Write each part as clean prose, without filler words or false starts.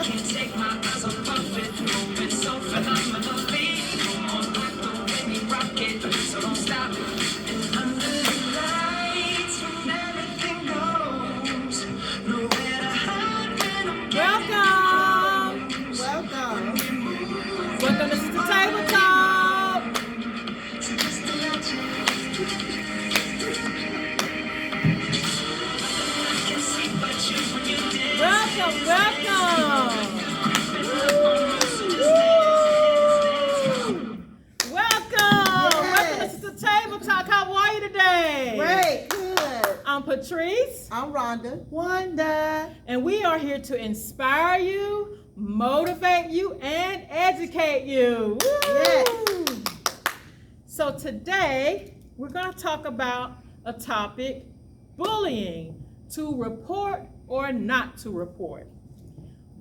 can't take my eyes off of it. Moving so phenomenally. On like the way we rock it. So don't stop. And under the lights, when everything goes, nowhere to hide when I'm Welcome. Welcome. This is the Table Talk. so just imagine. I can see but you when you dance. Welcome. This is the Table Talk. How are you today? Great, good. I'm Patrice. I'm Rhonda. Wanda. And we are here to inspire you, motivate you, and educate you. Woo! Yes. So today, we're going to talk about a topic, bullying, to report or not to report.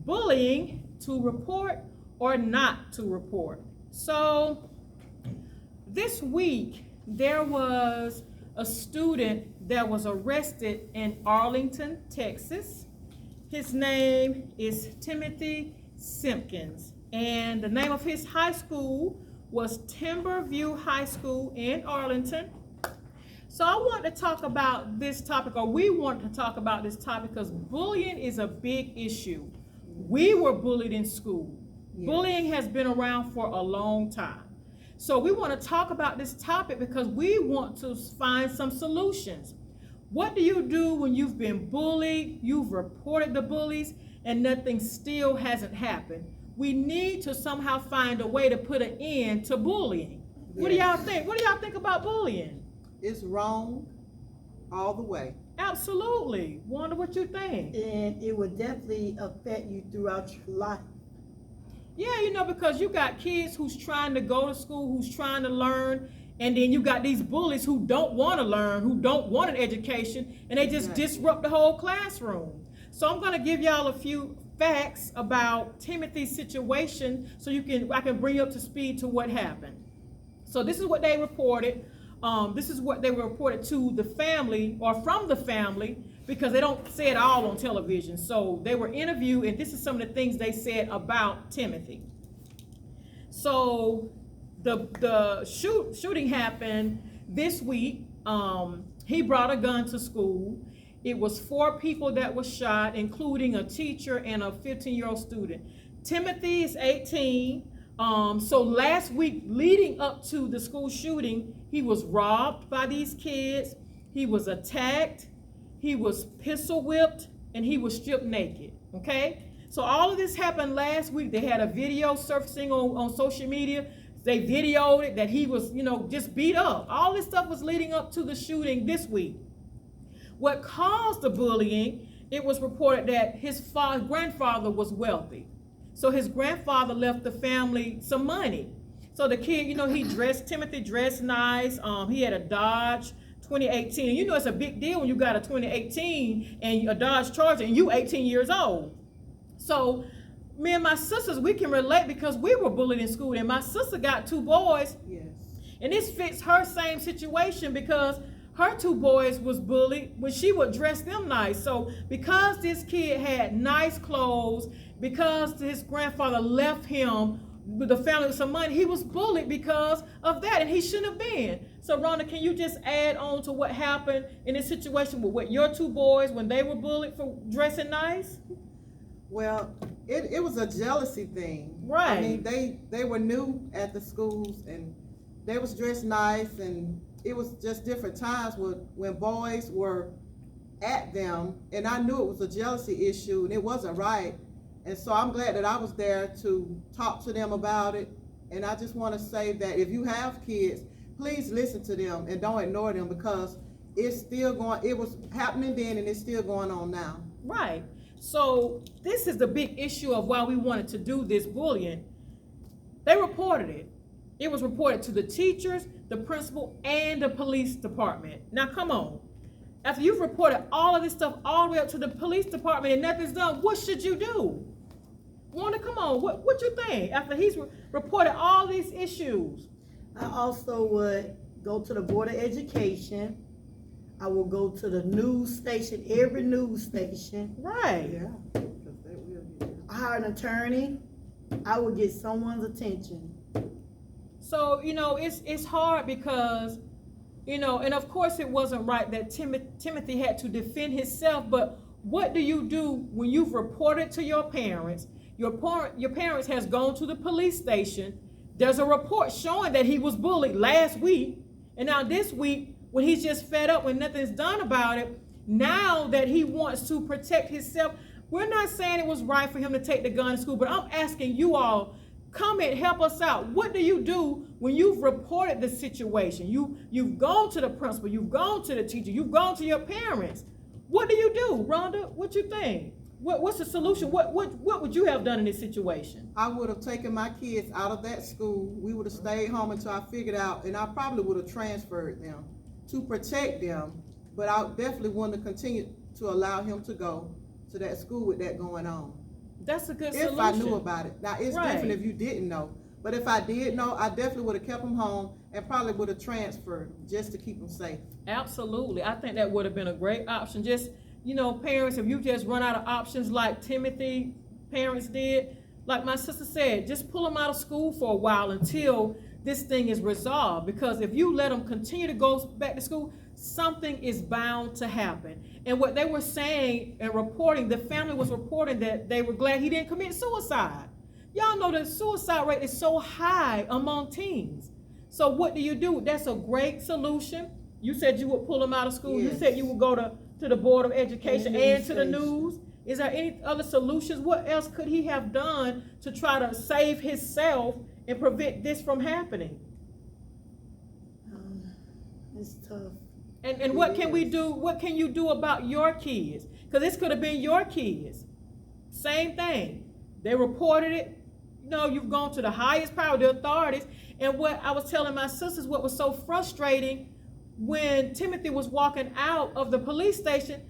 Bullying, to report or not to report. So this week, there was a student that was arrested in Arlington, Texas. His name is Timothy Simpkins, and the name of his high school was Timberview High School in Arlington. So I want to talk about this topic, or we want to talk about this topic, because bullying is a big issue. We were bullied in school. Yes. Bullying has been around for a long time. So we want to talk about this topic because we want to find some solutions. What do you do when you've been bullied, you've reported the bullies, and nothing still hasn't happened? We need to somehow find a way to put an end to bullying. What do y'all think? What do y'all think about bullying? It's wrong all the way. Absolutely. Wonder what you think. And it will definitely affect you throughout your life. Yeah, because you got kids who's trying to go to school, who's trying to learn, and then you got these bullies who don't want to learn, who don't want an education, and they just disrupt the whole classroom. So I'm going to give y'all a few facts about Timothy's situation so I can bring you up to speed to what happened. So this is what they reported. This is what they were reported to the family, or from the family, because they don't say it all on television. So they were interviewed, and this is some of the things they said about Timothy. So the shooting happened this week. He brought a gun to school. It was 4 people that were shot, including a teacher and a 15-year-old student. Timothy is 18. So last week, leading up to the school shooting, he was robbed by these kids. He was attacked. He was pistol whipped, and he was stripped naked. Okay? So all of this happened last week. They had a video surfacing on social media. They videoed it that he was, just beat up. All this stuff was leading up to the shooting this week. What caused the bullying, it was reported that his grandfather was wealthy. So his grandfather left the family some money. So the kid, Timothy dressed nice. He had a Dodge 2018. It's a big deal when you got a 2018 and a Dodge Charger and you 18 years old. So me and my sisters, we can relate because we were bullied in school, and my sister got 2 boys. Yes. And this fits her same situation because her 2 boys was bullied when she would dress them nice. So because this kid had nice clothes, because his grandfather left him with the family with some money, he was bullied because of that, and he shouldn't have been. So Rhonda, can you just add on to what happened in this situation with your 2 boys when they were bullied for dressing nice? Well, it was a jealousy thing. Right. I mean, they were new at the schools, and they was dressed nice, and it was just different times when boys were at them, and I knew it was a jealousy issue, and it wasn't right. And so I'm glad that I was there to talk to them about it. And I just want to say that if you have kids, please listen to them and don't ignore them, because it's still going. It was happening then, and it's still going on now. Right. So this is the big issue of why we wanted to do this bullying. They reported it. It was reported to the teachers, the principal, and the police department. Now come on. After you've reported all of this stuff all the way up to the police department and nothing's done, what should you do? Wanda, come on, what you think after he's reported all these issues? I also would go to the Board of Education. I will go to the news station, every news station. Right. Yeah. 'Cause they will be there. hire an attorney. I would get someone's attention. So, it's hard because, and of course it wasn't right that Timothy had to defend himself, but what do you do when you've reported to your parents? Your parents has gone to the police station. There's a report showing that he was bullied last week. And now this week, when he's just fed up, when nothing's done about it, now that he wants to protect himself, we're not saying it was right for him to take the gun to school, but I'm asking you all, come and help us out. What do you do when you've reported the situation? You've gone to the principal, you've gone to the teacher, you've gone to your parents. What do you do, Rhonda? What you think? What's the solution? What would you have done in this situation? I would have taken my kids out of that school. We would have stayed home until I figured out, and I probably would have transferred them to protect them, but I definitely wouldn't have continued to allow him to go to that school with that going on. That's a good solution. If I knew about it. Now, it's Right. different if you didn't know. But if I did know, I definitely would have kept him home and probably would have transferred just to keep him safe. Absolutely. I think that would have been a great option. Just, parents, if you just run out of options like Timothy parents did, like my sister said, just pull them out of school for a while until this thing is resolved. Because if you let them continue to go back to school, something is bound to happen. And what they were saying and reporting, the family was reporting that they were glad he didn't commit suicide. Y'all know the suicide rate is so high among teens. So what do you do? That's a great solution. You said you would pull him out of school. Yes. You said you would go to the Board of Education and to the station. news. Is there any other solutions? What else could he have done to try to save himself and prevent this from happening? It's tough. And what can we do? What can you do about your kids? Because this could have been your kids. Same thing. They reported it. You've gone to the highest power, the authorities. And what I was telling my sisters, what was so frustrating, when Timothy was walking out of the police station,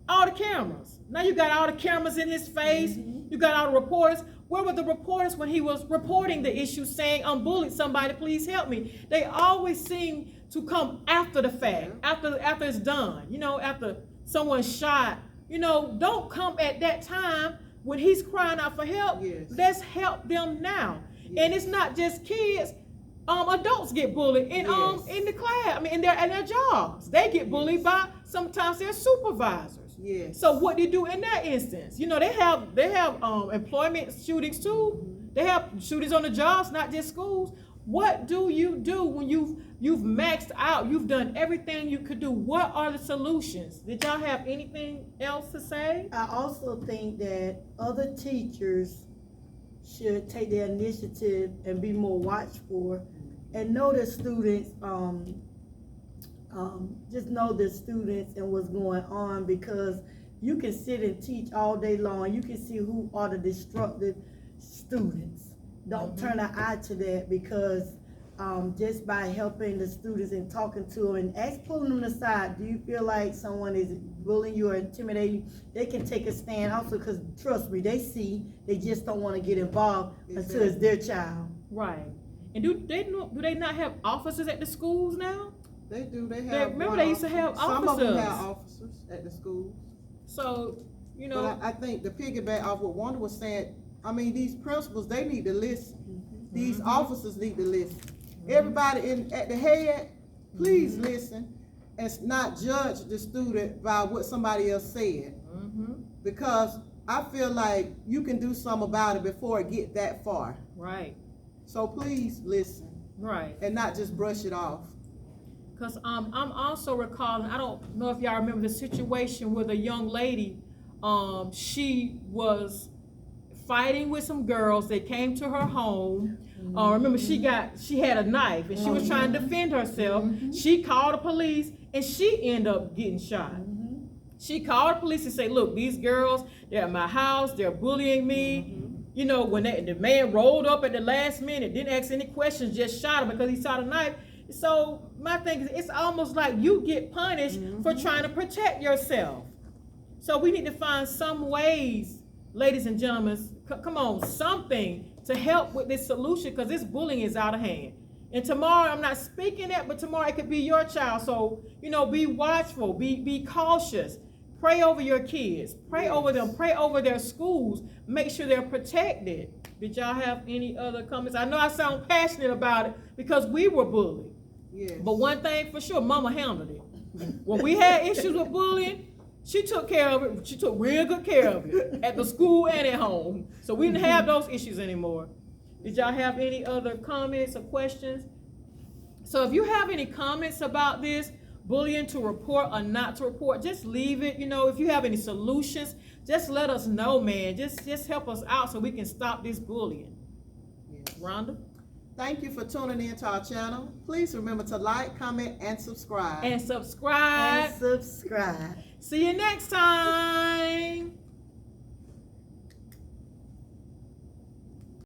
all the cameras. Now you got all the cameras in his face. Mm-hmm. You got all the reporters. Where were the reporters when he was reporting the issue, saying, I'm bullied, somebody please help me? They always seem to come after the fact, after it's done, after someone's shot. Don't come at that time when he's crying out for help. Yes. Let's help them now. Yes. And it's not just kids. Adults get bullied in the class. In their jobs. They get bullied by sometimes their supervisors. Yes. So what do you do in that instance? They have employment shootings too. Mm-hmm. They have shootings on the jobs, not just schools. What do you do when you've maxed out? You've done everything you could do. What are the solutions? Did y'all have anything else to say? I also think that other teachers should take their initiative and be more watchful and know their students, just know their students and what's going on, because you can sit and teach all day long. You can see who are the destructive students. Don't turn an eye to that, because just by helping the students and talking to them and pulling them aside, do you feel like someone is bullying you or intimidating you? They can take a stand also, because trust me, they just don't want to get involved until it's their child. Right. And do they not have officers at the schools now? They do. They have. Remember they used to have Some of them officers. have officers at the schools. So, But I think the piggyback off what Wanda was saying, these principals, they need to listen. These officers need to listen. Everybody at the head, please listen and not judge the student by what somebody else said. Because I feel like you can do something about it before it get that far. Right. So please listen. Right. And not just brush it off. Because I'm also recalling, I don't know if y'all remember the situation with a young lady, she was fighting with some girls. They came to her home. Remember, she had a knife and she was trying to defend herself. She called the police and she ended up getting shot. She called the police and said, look, these girls, they're at my house, they're bullying me. When the man rolled up at the last minute, didn't ask any questions, just shot him because he saw the knife. So my thing is, it's almost like you get punished for trying to protect yourself. So we need to find some ways, ladies and gentlemen, come on, something to help with this solution, because this bullying is out of hand. And tomorrow, I'm not speaking that, but tomorrow it could be your child. So, be watchful, be cautious. Pray over your kids. Pray Yes. over them. Pray over their schools. Make sure they're protected. Did y'all have any other comments? I know I sound passionate about it because we were bullied. Yes. But one thing for sure, Mama handled it. When we had issues with bullying, she took care of it. She took real good care of it at the school and at home. So we didn't have those issues anymore. Did y'all have any other comments or questions? So if you have any comments about this, bullying to report or not to report, just leave it. You know, if you have any solutions, just let us know, man. Just help us out so we can stop this bullying. Yes. Rhonda? Thank you for tuning in to our channel. Please remember to like, comment, and subscribe. And subscribe. And subscribe. See you next time.